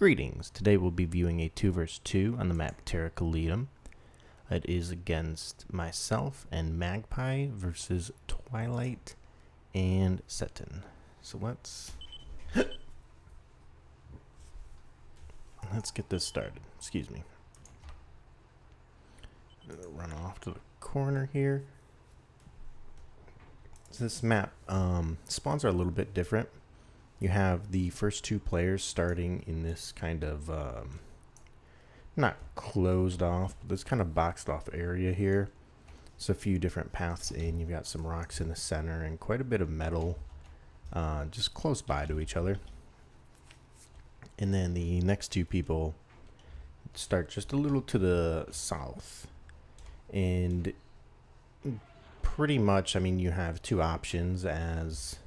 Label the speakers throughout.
Speaker 1: Greetings. Today we'll be viewing a 2 vs 2 on the map Terra Calidum. It is against myself and Magpie versus Twilight and Setin. So let's get this started. Excuse me. I'm gonna run off to the corner here. So this map spawns are a little bit different. You have the first two players starting in this kind of not closed off, but this kind of boxed off area here. There's a few different paths in. You've got some rocks in the center and quite a bit of metal just close by to each other. And then the next two people start just a little to the south. And pretty much, I mean, you have two options as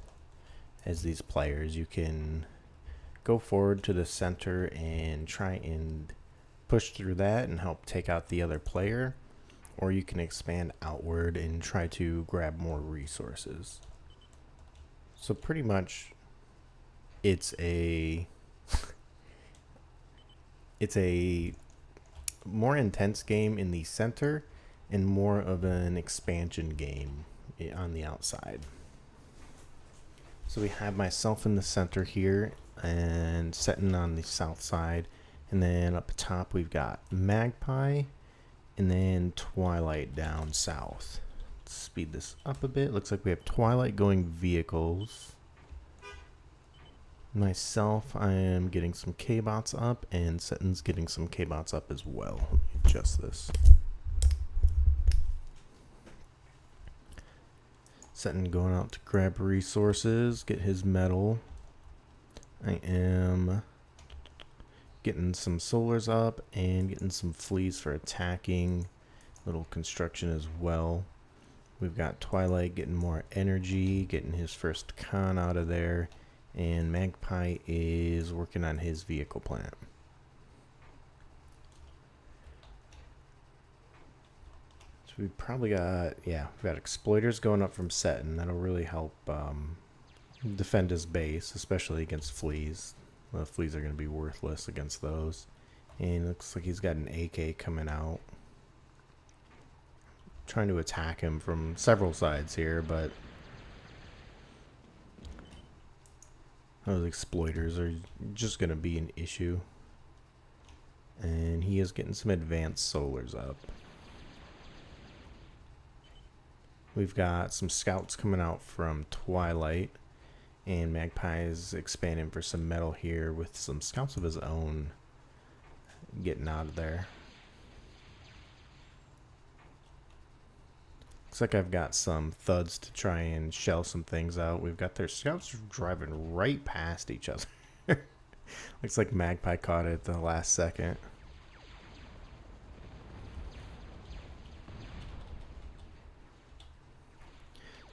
Speaker 1: these players. You can go forward to the center and try and push through that and help take out the other player, or you can expand outward and try to grab more resources. So pretty much it's a more intense game in the center and more of an expansion game on the outside. So we have myself in the center here and Setin on the south side, and then up top we've got Magpie and then Twilight down south. Let's speed this up a bit. Looks like we have Twilight going vehicles. Myself, I am getting some K-bots up, and Setin's getting some K-bots up as well. Let me adjust this. Setin going out to grab resources, get his metal. I am getting some solars up and getting some fleas for attacking. Little construction as well. We've got Twilight getting more energy, getting his first con out of there. And Magpie is working on his vehicle plant. We've probably got, we've got exploiters going up from Setin. That'll really help defend his base, especially against fleas. The fleas are going to be worthless against those. And it looks like he's got an AK coming out. Trying to attack him from several sides here, but those exploiters are just going to be an issue. And he is getting some advanced solars up. We've got some scouts coming out from Twilight, and Magpie is expanding for some metal here with some scouts of his own getting out of there. Looks like I've got some thuds to try and shell some things out. We've got their scouts driving right past each other. Looks like Magpie caught it at the last second.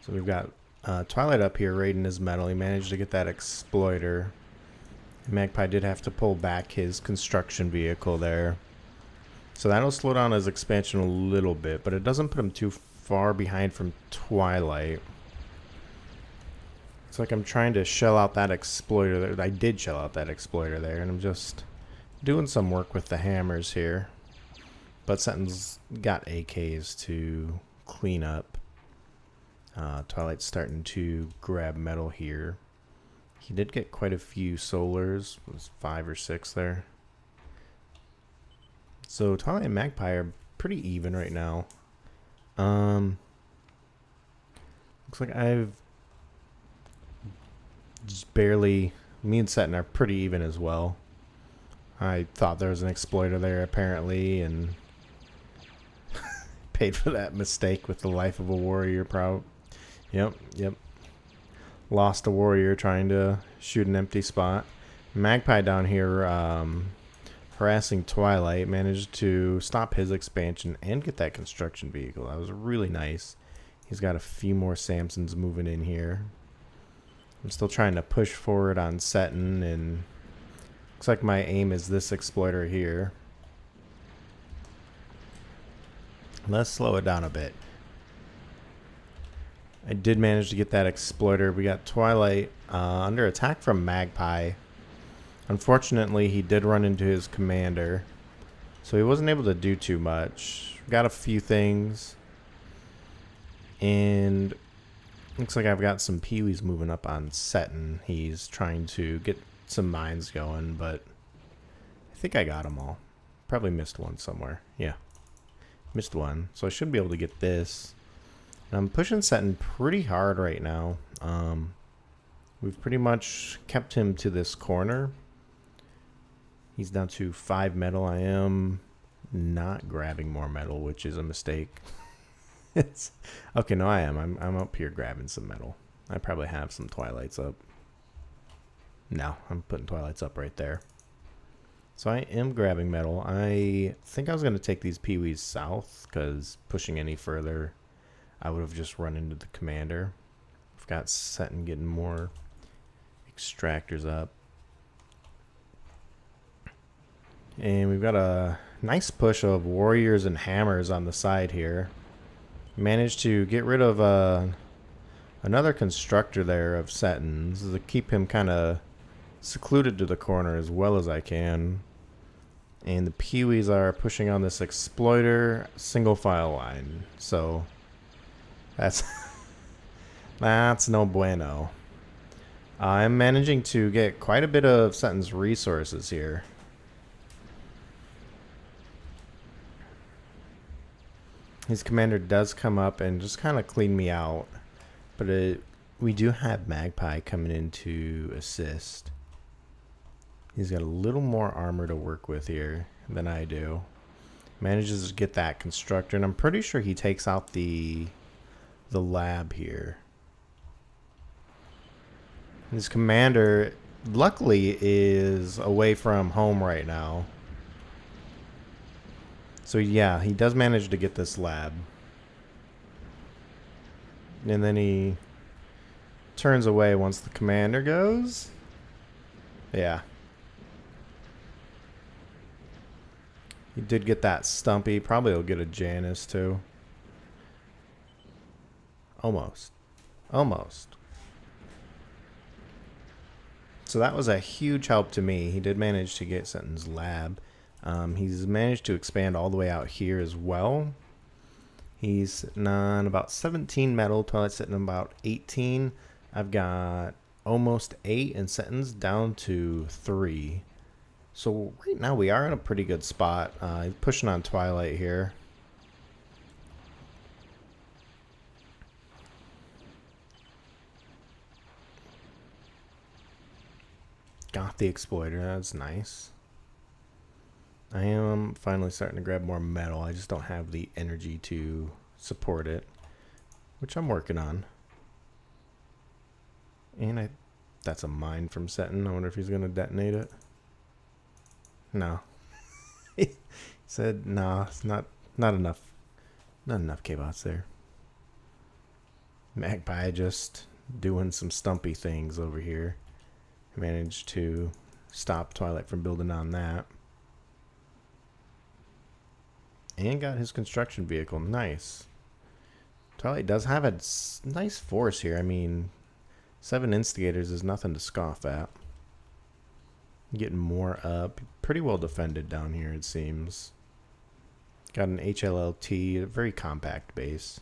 Speaker 1: So we've got Twilight up here raiding his metal. He managed to get that exploiter. Magpie did have to pull back his construction vehicle there. So that'll slow down his expansion a little bit, but it doesn't put him too far behind from Twilight. It's like I'm trying to shell out that exploiter there. I did shell out that exploiter there, and I'm just doing some work with the hammers here. But Setin's got AKs to clean up. Twilight's starting to grab metal here. He did get quite a few solars. It was 5 or 6 there. So Twilight and Magpie are pretty even right now. Looks like I've just barely... Me and Setin are pretty even as well. I thought there was an exploiter there apparently, and paid for that mistake with the life of a warrior probably. Yep. Lost a warrior trying to shoot an empty spot. Magpie down here harassing Twilight managed to stop his expansion and get that construction vehicle. That was really nice. He's got a few more Samsons moving in here. I'm still trying to push forward on Setin, and looks like my aim is this exploiter here. Let's slow it down a bit. I did manage to get that exploiter. We got Twilight under attack from Magpie. Unfortunately, he did run into his commander, so he wasn't able to do too much. Got a few things, and looks like I've got some peewees moving up on Setin. He's trying to get some mines going, but I think I got them all. Probably missed one somewhere. Yeah, missed one, so I should be able to get this. And I'm pushing Setin pretty hard right now. We've pretty much kept him to this corner. He's down to 5 metal. I am not grabbing more metal, which is a mistake. It's okay. No, I am. I'm up here grabbing some metal. I probably have some Twilights up. No, I'm putting Twilights up right there. So I am grabbing metal. I think I was going to take these peewees south, because pushing any further, I would have just run into the commander. I've got Setin getting more extractors up. And we've got a nice push of warriors and hammers on the side here. Managed to get rid of another constructor there of Setins to keep him kind of secluded to the corner as well as I can. And the peewees are pushing on this exploiter single file line. So that's that's no bueno. I'm managing to get quite a bit of Setin's resources here. His commander does come up and just kind of clean me out. But we do have Magpie coming in to assist. He's got a little more armor to work with here than I do. Manages to get that constructor, and I'm pretty sure he takes out the lab here. His commander, luckily, is away from home right now. So yeah, he does manage to get this lab. And then he turns away once the commander goes. Yeah. He did get that Stumpy. Probably will get a Janus too. Almost. Almost. So that was a huge help to me. He did manage to get Setin's lab. He's managed to expand all the way out here as well. He's sitting on about 17 metal. Twilight's sitting on about 18. I've got almost 8, and Setin's down to 3. So right now we are in a pretty good spot. He's pushing on Twilight here. Got the exploiter. That's nice. I am finally starting to grab more metal. I just don't have the energy to support it, which I'm working on. And that's a mine from Setin. I wonder if he's going to detonate it. No. He said, nah, it's not enough. Not enough K-bots there. Magpie just doing some stumpy things over here. Managed to stop Twilight from building on that. And got his construction vehicle. Nice. Twilight does have a nice force here. I mean, 7 instigators is nothing to scoff at. Getting more up. Pretty well defended down here, it seems. Got an HLLT, a very compact base.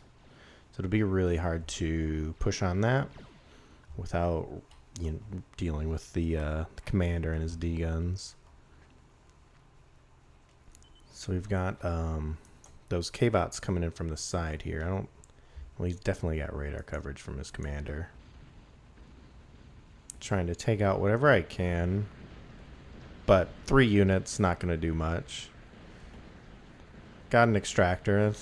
Speaker 1: So it'll be really hard to push on that without dealing with the commander and his D-guns. So we've got those K-bots coming in from the side here. Well, he's definitely got radar coverage from his commander. Trying to take out whatever I can. But 3 units, not going to do much. Got an extractor.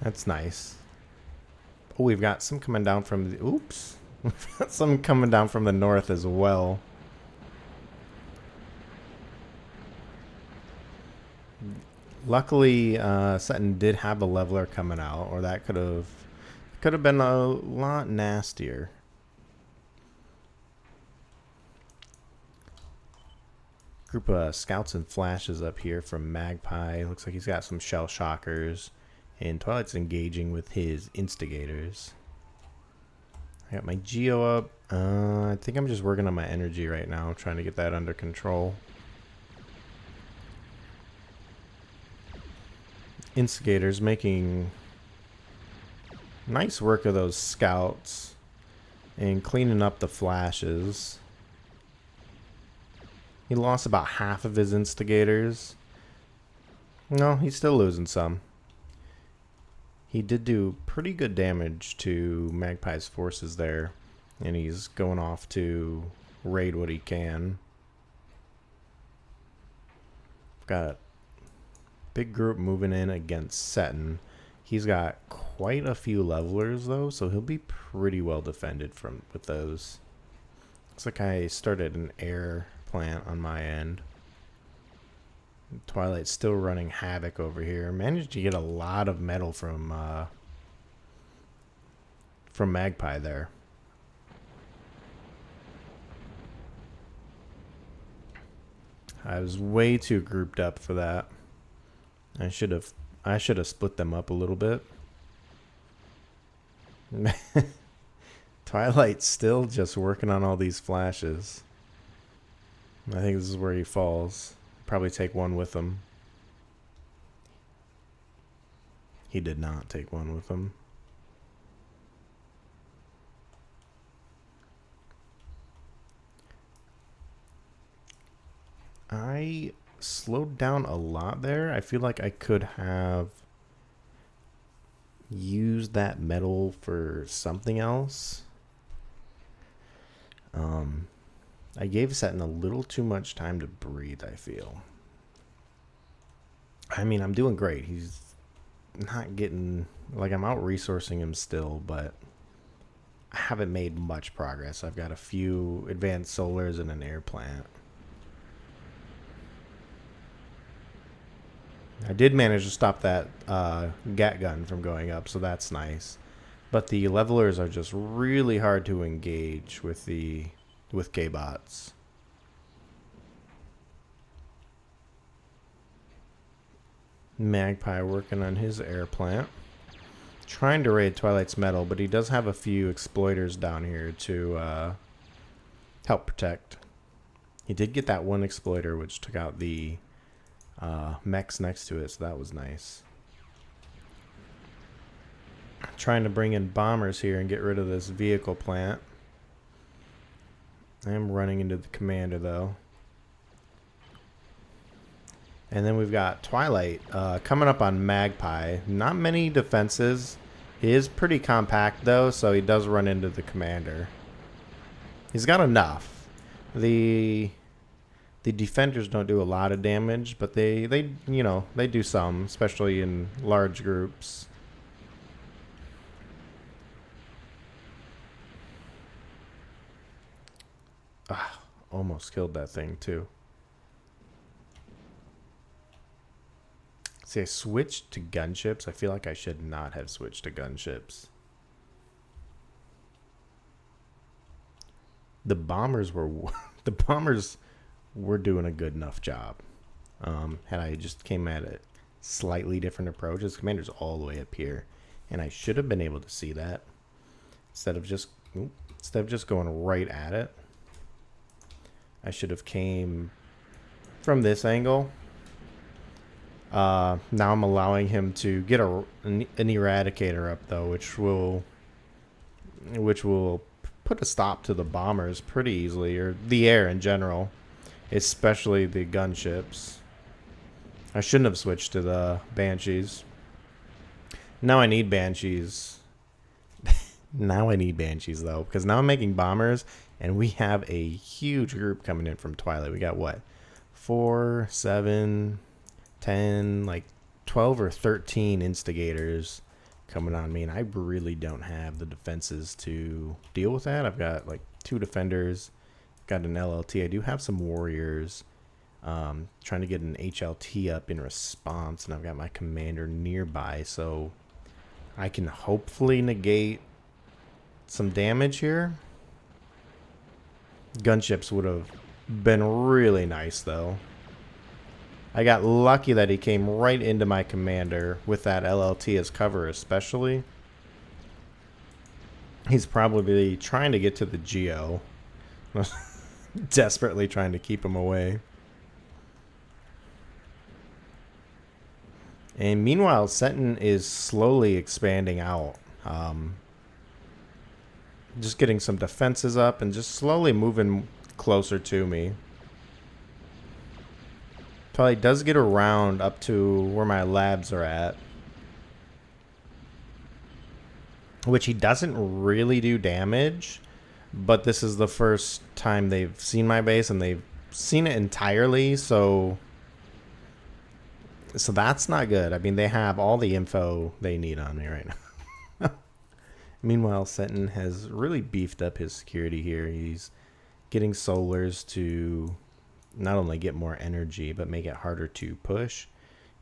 Speaker 1: That's nice. Oh, we've got some coming down from the... Oops. We've got some coming down from the north as well. Luckily, Setin did have a leveler coming out, or that could have been a lot nastier. Group of scouts and flashes up here from Magpie. Looks like he's got some shell shockers, and Twilight's engaging with his instigators. I got my Geo up. I think I'm just working on my energy right now, trying to get that under control. Instigators making nice work of those scouts and cleaning up the flashes. He lost about half of his instigators. No, he's still losing some. He did do pretty good damage to Magpie's forces there, and he's going off to raid what he can. Got a big group moving in against Setin. He's got quite a few levelers though, so he'll be pretty well defended with those. Looks like I started an air plant on my end. Twilight's still running havoc over here. Managed to get a lot of metal from Magpie there. I was way too grouped up for that. I should have split them up a little bit. Twilight's still just working on all these flashes. I think this is where he falls. Probably take one with him. He did not take one with him. I slowed down a lot there. I feel like I could have used that metal for something else. I gave Setin a little too much time to breathe, I feel. I mean, I'm doing great. He's not getting... Like, I'm out-resourcing him still, but I haven't made much progress. I've got a few advanced solars and an air plant. I did manage to stop that gat gun from going up, so that's nice. But the levelers are just really hard to engage with K-bots. Magpie working on his air plant. Trying to raid Twilight's metal, but he does have a few exploiters down here to help protect. He did get that one exploiter, which took out the mechs next to it, so that was nice. Trying to bring in bombers here and get rid of this vehicle plant. I am running into the commander though. And then we've got Twilight coming up on Magpie. Not many defenses. He is pretty compact though, so he does run into the commander. He's got enough. The defenders don't do a lot of damage, but they do some, especially in large groups. Ah, almost killed that thing too. See, I switched to gunships. I feel like I should not have switched to gunships. The bombers were doing a good enough job. Had I just came at a slightly different approach, his commander's all the way up here, and I should have been able to see that instead of just going right at it. I should have came from this angle. Now I'm allowing him to get an eradicator up though, which will put a stop to the bombers pretty easily, or the air in general, especially the gunships. I shouldn't have switched to the Banshees. Now I need Banshees. Now I need Banshees though, because now I'm making bombers, and we have a huge group coming in from Twilight. We got what? 4, 7, 10, like 12 or 13 instigators coming on me, and I really don't have the defenses to deal with that. I've got like 2 defenders, got an LLT. I do have some warriors. Trying to get an HLT up in response, and I've got my commander nearby, so I can hopefully negate some damage here. Gunships would have been really nice though. I got lucky that he came right into my commander with that LLT as cover especially. He's probably trying to get to the Geo. Desperately trying to keep him away. And meanwhile, Setin is slowly expanding out. Just getting some defenses up and just slowly moving closer to me. Twilight does get around up to where my labs are at. Which he doesn't really do damage. But this is the first time they've seen my base and they've seen it entirely, so that's not good. I mean, they have all the info they need on me right now. Meanwhile, Setin has really beefed up his security here. He's getting solars to not only get more energy, but make it harder to push.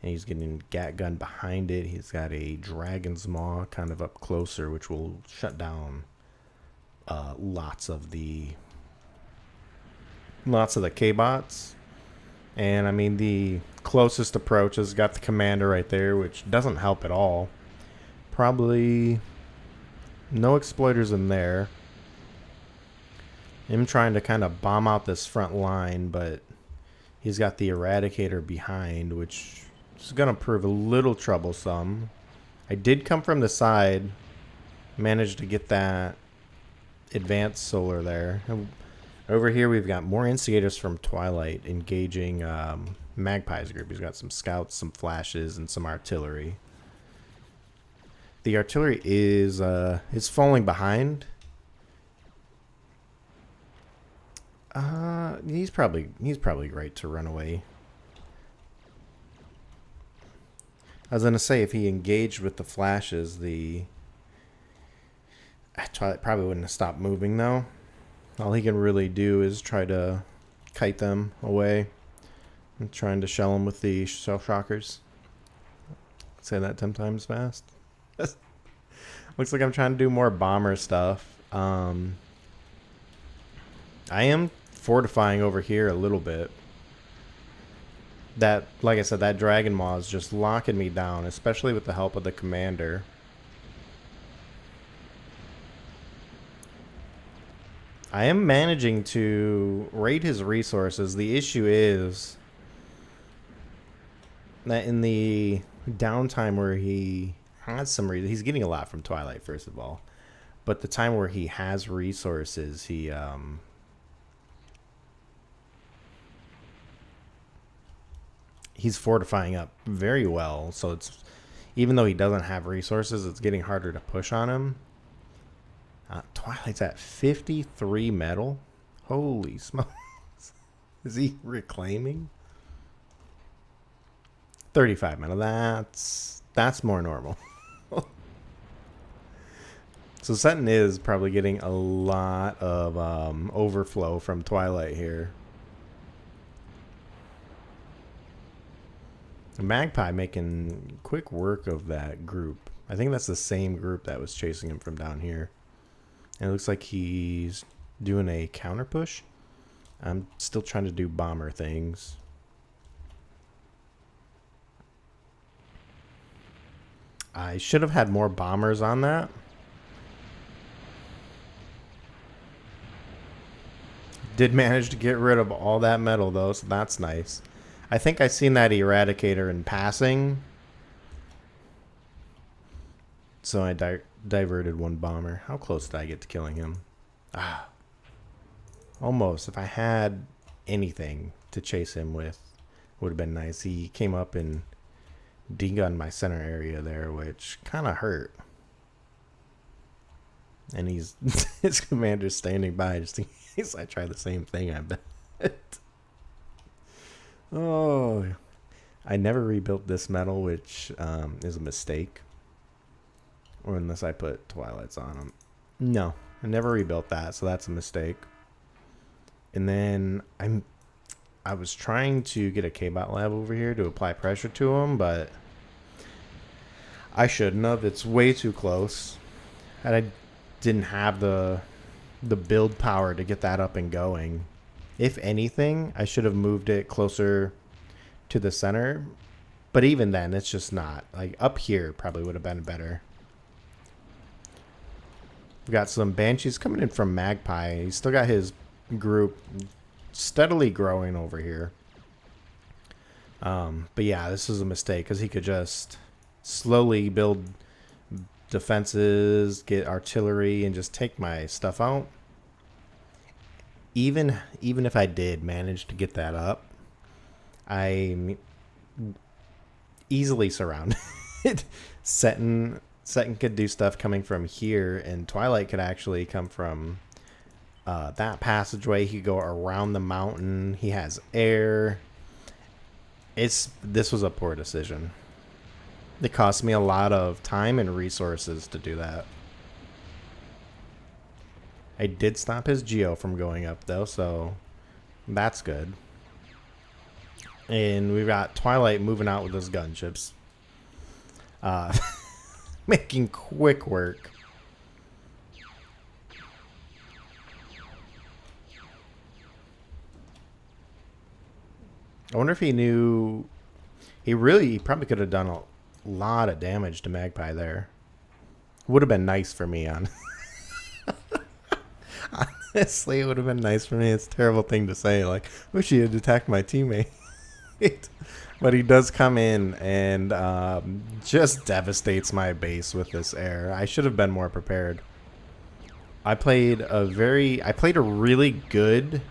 Speaker 1: And he's getting Gat Gun behind it. He's got a Dragon's Maw kind of up closer, which will shut down lots of the K-bots. And I mean, the closest approach has got the commander right there, which doesn't help at all. Probably no exploiters in there. Him trying to kind of bomb out this front line, but he's got the Eradicator behind, which is going to prove a little troublesome. I did come from the side, managed to get that advanced solar there. Over here we've got more instigators from Twilight engaging Magpie's group. He's got some scouts, some flashes, and some artillery. The artillery is falling behind. He's probably right to run away. I was gonna say if he engaged with the flashes, the Twilight probably wouldn't have stopped moving though. All he can really do is try to kite them away. I'm trying to shell them with the shell shockers. Say that 10 times fast. Looks like I'm trying to do more bomber stuff. I am fortifying over here a little bit. That, like I said, that Dragon Maw is just locking me down, especially with the help of the commander. I am managing to raid his resources. The issue is that in the downtime where he has some reason, he's getting a lot from Twilight, first of all. But the time where he has resources, he's fortifying up very well. So it's, even though he doesn't have resources, it's getting harder to push on him. Twilight's at 53 metal. Holy smokes. Is he reclaiming? 35 metal. That's more normal. So Setin is probably getting a lot of overflow from Twilight here. Magpie making quick work of that group. I think that's the same group that was chasing him from down here. And it looks like he's doing a counter push. I'm still trying to do bomber things. I should have had more bombers on that. Did manage to get rid of all that metal though, so that's nice. I think I seen that Eradicator in passing. So I diverted one bomber. How close did I get to killing him? Almost. If I had anything to chase him with, would have been nice. He came up and D-gunned my center area there, which kind of hurt. And he's his commander's standing by just in case I try the same thing, I bet. Oh, I never rebuilt this metal, which is a mistake. Or unless I put Twilights on them. No, I never rebuilt that, so that's a mistake. And then I was trying to get a K-bot lab over here to apply pressure to him, but I shouldn't have. It's way too close. And I didn't have the build power to get that up and going. If anything, I should have moved it closer to the center. But even then, it's just not. Like, up here probably would have been better. We've got some Banshees coming in from Magpie. He's still got his group steadily growing over here. But yeah, this is a mistake because he could just slowly build defenses, get artillery, and just take my stuff out. Even if I did manage to get that up, I'm easily surrounded. Setin could do stuff coming from here, and Twilight could actually come from that passageway. He could go around the mountain. He has air. This was a poor decision. It cost me a lot of time and resources to do that. I did stop his Geo from going up, though, so that's good. And we've got Twilight moving out with his gunships. Making quick work. I wonder if he knew... He probably could have done a lot of damage to Magpie there. Would have been nice for me on... Honestly, it would have been nice for me. It's a terrible thing to say. Like, wish he had attacked my teammate. But he does come in and just devastates my base with this air. I should have been more prepared. I played a really good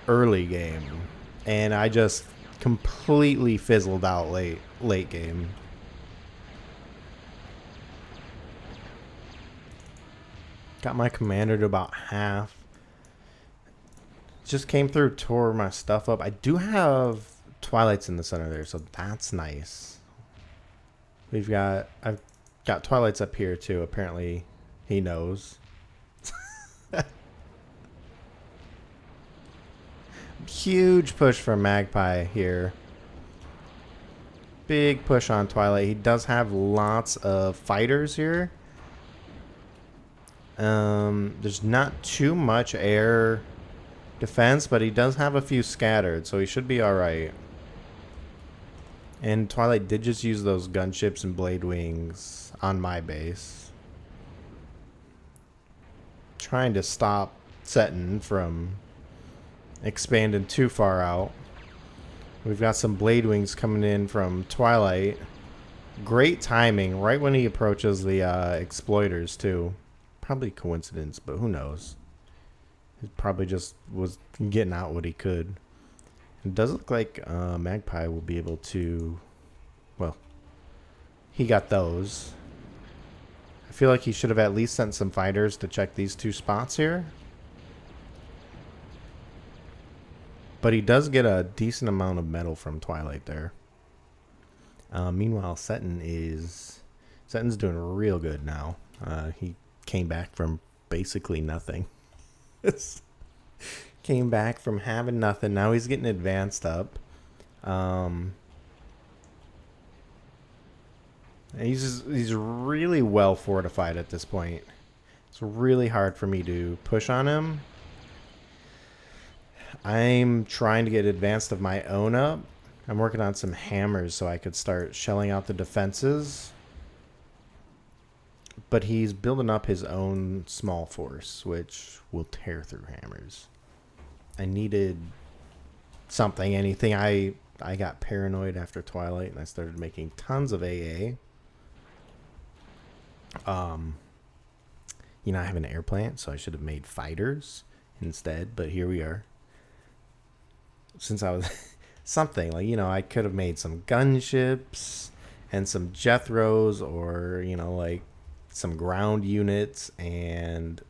Speaker 1: early game, and I just completely fizzled out late game. Got my commander to about half. Just came through, tore my stuff up. I do have Twilight's in the center there, so that's nice. I've got Twilight's up here too. Apparently he knows. Huge push for Magpie here. Big push on Twilight. He does have lots of fighters here. There's not too much air defense, but he does have a few scattered, so he should be alright. And Twilight did just use those gunships and blade wings on my base, trying to stop Setin from expanding too far out. We've got some blade wings coming in from Twilight. Great timing right when he approaches the exploiters too. Probably coincidence, but who knows. He probably just was getting out what he could. It does look like Magpie will be able to... Well, he got those. I feel like he should have at least sent some fighters to check these two spots here. But he does get a decent amount of metal from Twilight there. Meanwhile, Setin's doing real good now. He came back from basically nothing. Came back from having nothing. Now he's getting advanced up. He's really well fortified at this point. It's really hard for me to push on him. I'm trying to get advanced of my own up. I'm working on some hammers so I could start shelling out the defenses. But he's building up his own small force, which will tear through hammers. I needed something, anything. I got paranoid after Twilight, and I started making tons of AA. I have an air plant, so I should have made fighters instead. But here we are. Since I was something like, I could have made some gunships and some Jethros, or like some ground units and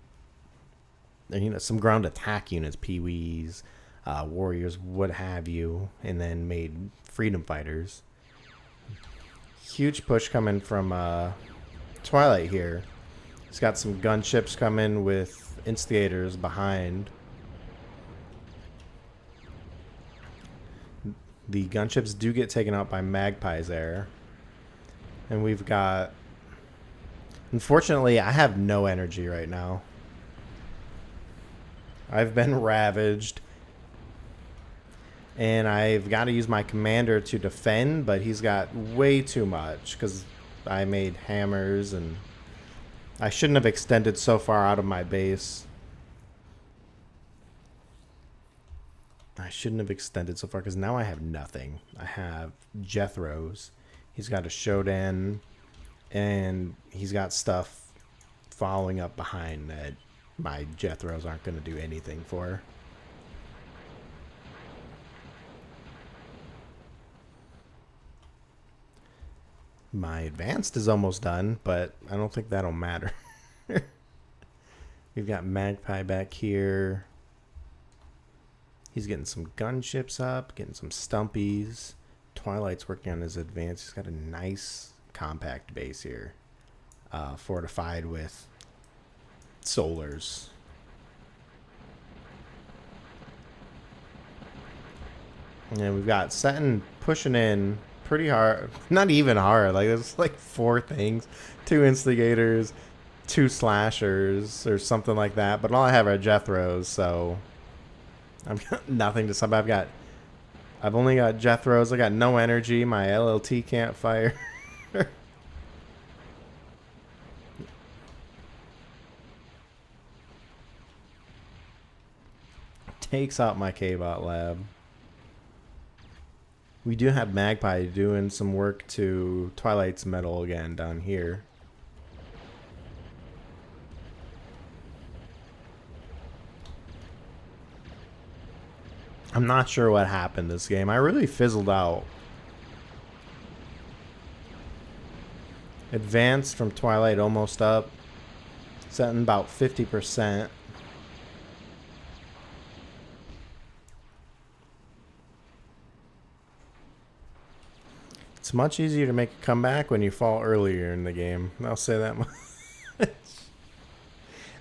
Speaker 1: some ground attack units, Pee-wees, warriors, what have you, and then made freedom fighters. Huge push coming from Twilight here. He's got some gunships coming with instigators behind. The gunships do get taken out by Magpies there. And we've got... Unfortunately, I have no energy right now. I've been ravaged. And I've got to use my commander to defend, but he's got way too much because I made hammers and I shouldn't have extended so far out of my base. I shouldn't have extended so far because now I have nothing. I have Jethro's. He's got a Shodan, and he's got stuff following up behind that my Jethro's aren't going to do anything for. My advanced is almost done, but I don't think that'll matter. We've got Magpie back here. He's getting some gunships up, getting some stumpies. Twilight's working on his advance. He's got a nice compact base here. Fortified with solars. And we've got Setin pushing in pretty hard. Not even hard. Like, there's like 4 things. 2 instigators, 2 slashers, or something like that. But all I have are Jethros, so I've got nothing to sub. I've only got Jethros. I got no energy. My LLT can't fire. Takes out my K-Bot lab. We do have Magpie doing some work to Twilight's metal again down here. I'm not sure what happened this game. I really fizzled out. Advance from Twilight almost up. Setting about 50%. It's much easier to make a comeback when you fall earlier in the game. I'll say that much.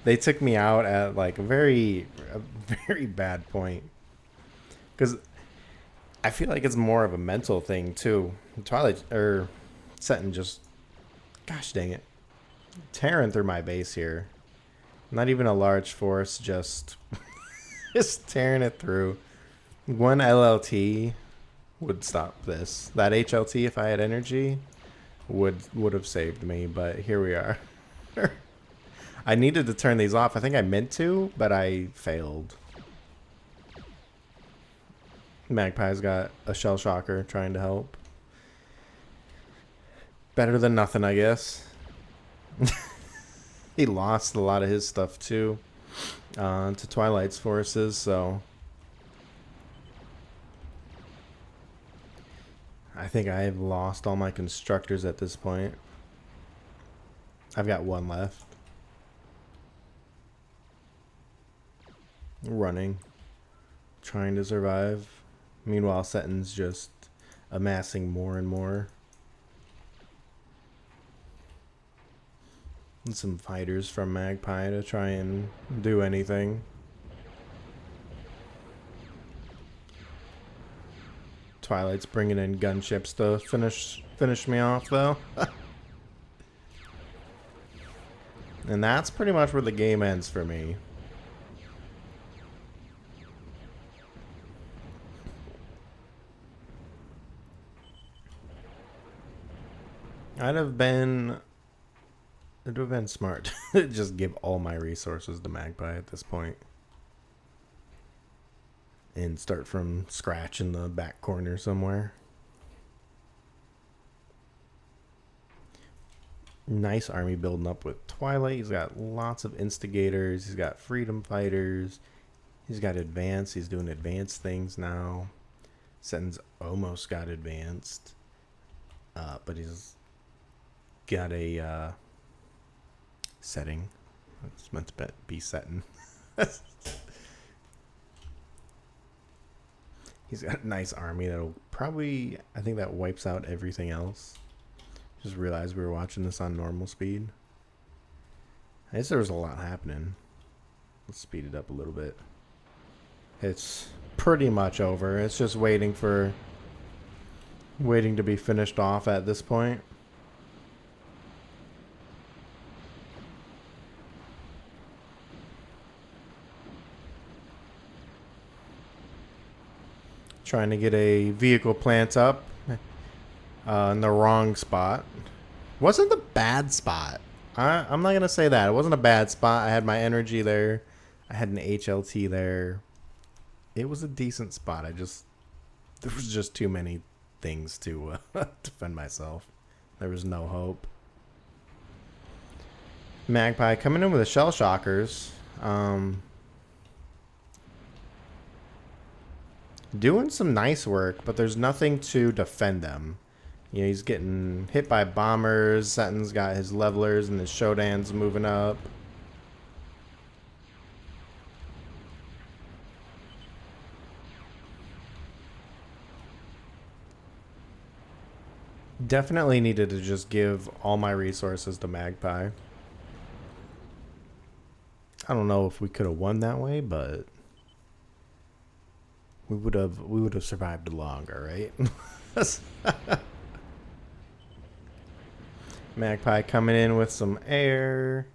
Speaker 1: They took me out at like a very bad point. Because I feel like it's more of a mental thing too. Twilight or Setin just, gosh dang it, tearing through my base here. Not even a large force, just just tearing it through. One LLT would stop this. That HLT, if I had energy, would have saved me. But here we are. I needed to turn these off. I think I meant to, but I failed. Magpie's got a shell shocker trying to help. Better than nothing, I guess. He lost a lot of his stuff too to Twilight's forces, so I think I have lost all my constructors at this point. I've got 1 left. Running. Trying to survive. Meanwhile, Setin's just amassing more and more. And some fighters from Magpie to try and do anything. Twilight's bringing in gunships to finish me off, though. And that's pretty much where the game ends for me. It would have been smart to just give all my resources to Magpie at this point. And start from scratch in the back corner somewhere. Nice army building up with Twilight. He's got lots of instigators. He's got freedom fighters. He's got advanced. He's doing advanced things now. Setin's almost got advanced. But he's got a setting. It's meant to be Setin. He's got a nice army that'll probably, I think that wipes out everything else. Just realized we were watching this on normal speed. I guess there was a lot happening. Let's speed it up a little bit. It's pretty much over. It's just waiting to be finished off at this point. Trying to get a vehicle plant up in the wrong spot. Wasn't the bad spot. I'm not gonna say that. It wasn't a bad spot. I had my energy there. I had an HLT there. It was a decent spot. There was just too many things to defend myself. There was no hope. Magpie coming in with the shell shockers. Doing some nice work, but there's nothing to defend them. You know, he's getting hit by bombers. Setin's got his levelers and his Shodan's moving up. Definitely needed to just give all my resources to Magpie. I don't know if we could have won that way, but we would have survived longer, right? Magpie coming in with some air.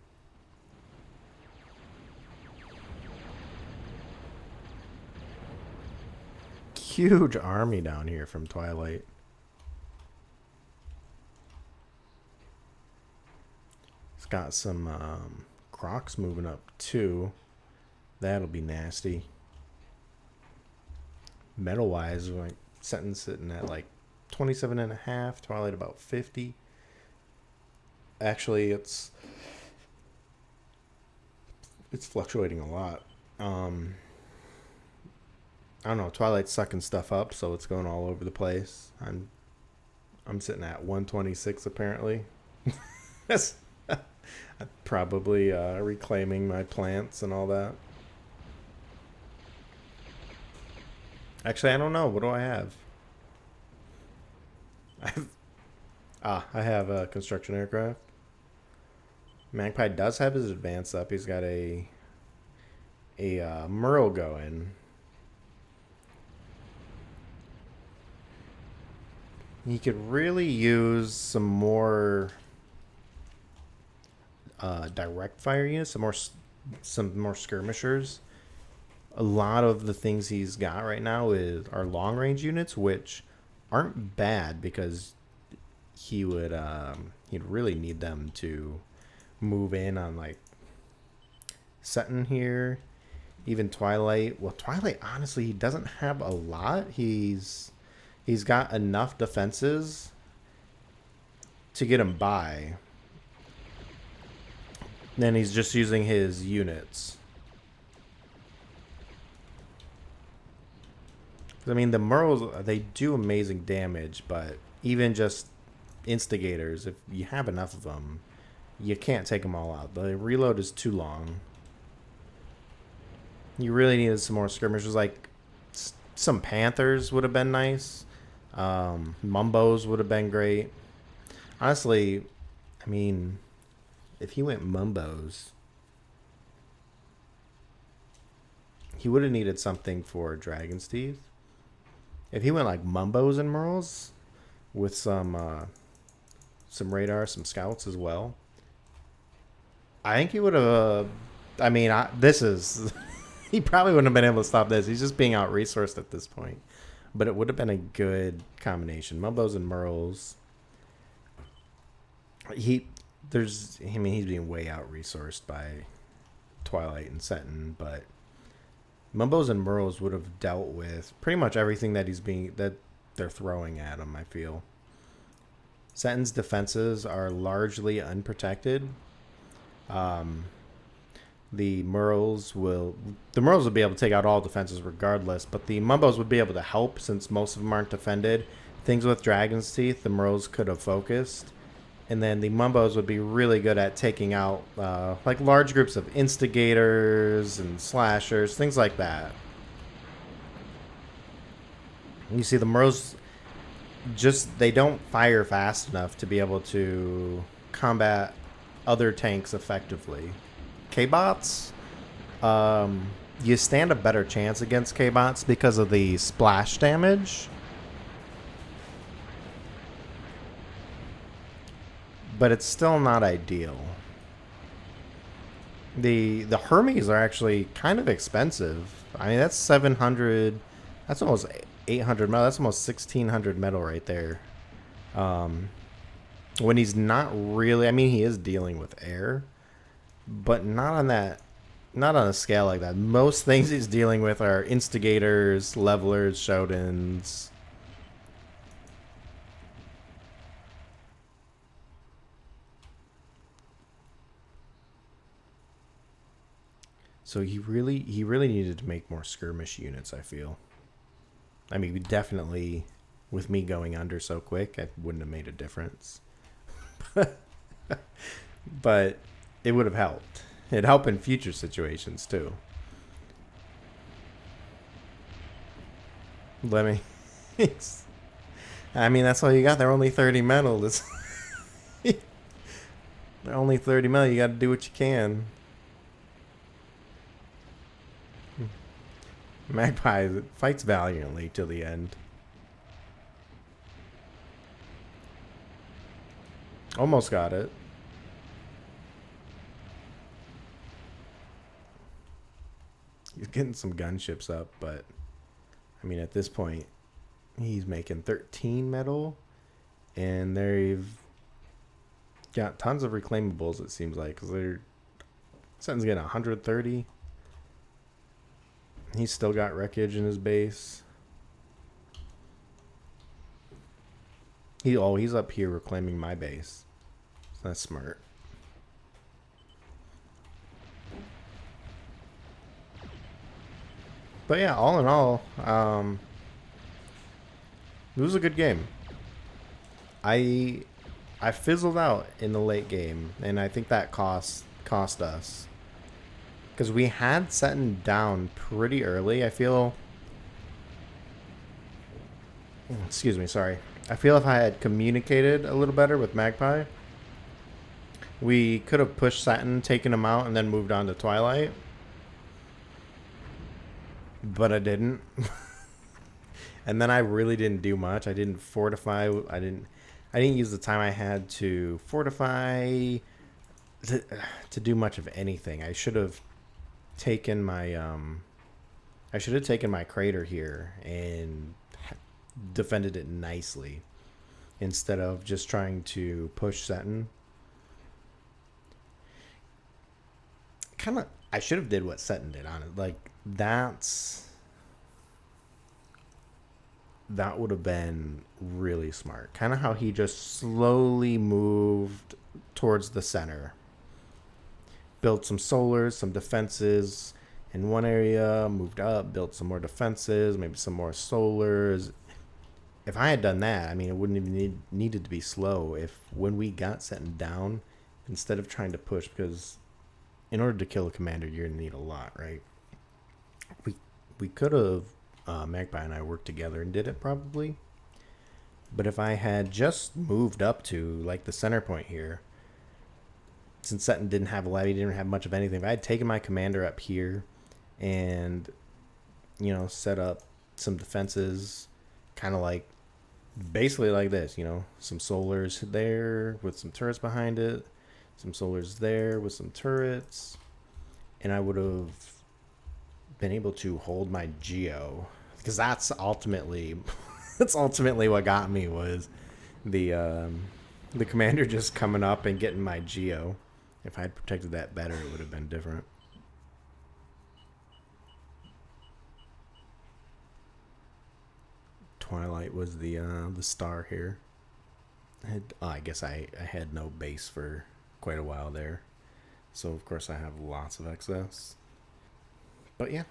Speaker 1: Huge army down here from Twilight. It's got some Crocs moving up too. That'll be nasty. Metal wise, like Setin sitting at like 27.5, Twilight about 50. Actually, it's fluctuating a lot. I don't know. Twilight's sucking stuff up, so it's going all over the place. I'm sitting at 126 apparently. That's probably reclaiming my plants and all that. Actually, I don't know. What do I have? I have a construction aircraft. Magpie does have his advance up. He's got a Merle going. He could really use some more direct fire units, some more skirmishers. A lot of the things he's got right now are long range units, which aren't bad because he'd really need them to move in on like Setin here, even Twilight. Well, Twilight honestly he doesn't have a lot. He's got enough defenses to get him by. Then he's just using his units. I mean, the Merles, they do amazing damage, but even just instigators, if you have enough of them, you can't take them all out. The reload is too long. You really needed some more skirmishers. Like, some Panthers would have been nice. Mumbos would have been great. Honestly, I mean, if he went Mumbos, he would have needed something for Dragon's Teeth. If he went like Mumbos and Merles with some radar, some scouts as well, I think he would have. He probably wouldn't have been able to stop this. He's just being out resourced at this point. But it would have been a good combination. Mumbos and Merles. He's being way out resourced by Twilight and Setin, but Mumbos and Merles would have dealt with pretty much everything that they're throwing at him, I feel. Setin's defenses are largely unprotected. The Merles will be able to take out all defenses regardless, but the Mumbos would be able to help since most of them aren't defended. Things with Dragon's Teeth, the Merles could have focused. And then the Mumbos would be really good at taking out like large groups of instigators and slashers, things like that. You see the Merles, they don't fire fast enough to be able to combat other tanks effectively. K-bots, you stand a better chance against K-bots because of the splash damage. But it's still not ideal. The Hermes are actually kind of expensive. I mean, that's 700. That's almost 800 metal. That's almost 1,600 metal right there. when he's not really, I mean, he is dealing with air, but not on that, not on a scale like that. Most things he's dealing with are instigators, levelers, shoutins. So he really needed to make more skirmish units, I feel. I mean, definitely, with me going under so quick, it wouldn't have made a difference. But it would have helped. It'd help in future situations, too. Let me... I mean, that's all you got. They're only 30 metal. They're only 30 metal. You got to do what you can. Magpie fights valiantly till the end. Almost got it. He's getting some gunships up, but I mean, at this point, he's making 13 metal, and they've got tons of reclaimables, it seems like, because they're Setin's getting 130. He's still got wreckage in his base. He's up here reclaiming my base. So that's smart. But yeah, all in all, it was a good game. I fizzled out in the late game, and I think that cost us. Because we had Setin down pretty early. I feel... Excuse me, sorry. I feel if I had communicated a little better with Magpie, we could have pushed Setin, taken him out, and then moved on to Twilight. But I didn't. And then I really didn't do much. I didn't fortify. I didn't use the time I had to fortify to do much of anything. I should have taken my crater here and defended it nicely instead of just trying to push Setin. Kind of, I should have did what Setin did on it. Like that would have been really smart. Kind of how he just slowly moved towards the center. Built some solars, some defenses in one area, moved up, built some more defenses, maybe some more solars. If I had done that, I mean, it wouldn't even needed to be slow. If when we got Setin down, instead of trying to push, because in order to kill a commander, you're going to need a lot, right? We could have, Magpie and I worked together and did it probably. But if I had just moved up to, like, the center point here, since Setin didn't have a levy, didn't have much of anything, if I had taken my commander up here and, you know, set up some defenses, kind of like, basically like this, you know, some solars there with some turrets behind it, some solars there with some turrets, and I would have been able to hold my geo, because that's ultimately what got me, was the commander just coming up and getting my geo. If I had protected that better, it would have been different. Twilight was the star here. I guess I had no base for quite a while there, so of course I have lots of excess. But yeah,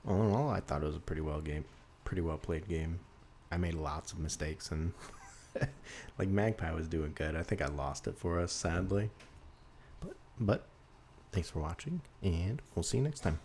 Speaker 1: all in all, I thought it was a pretty well played game. I made lots of mistakes, and like Magpie was doing good. I think I lost it for us, sadly. But thanks for watching, and we'll see you next time.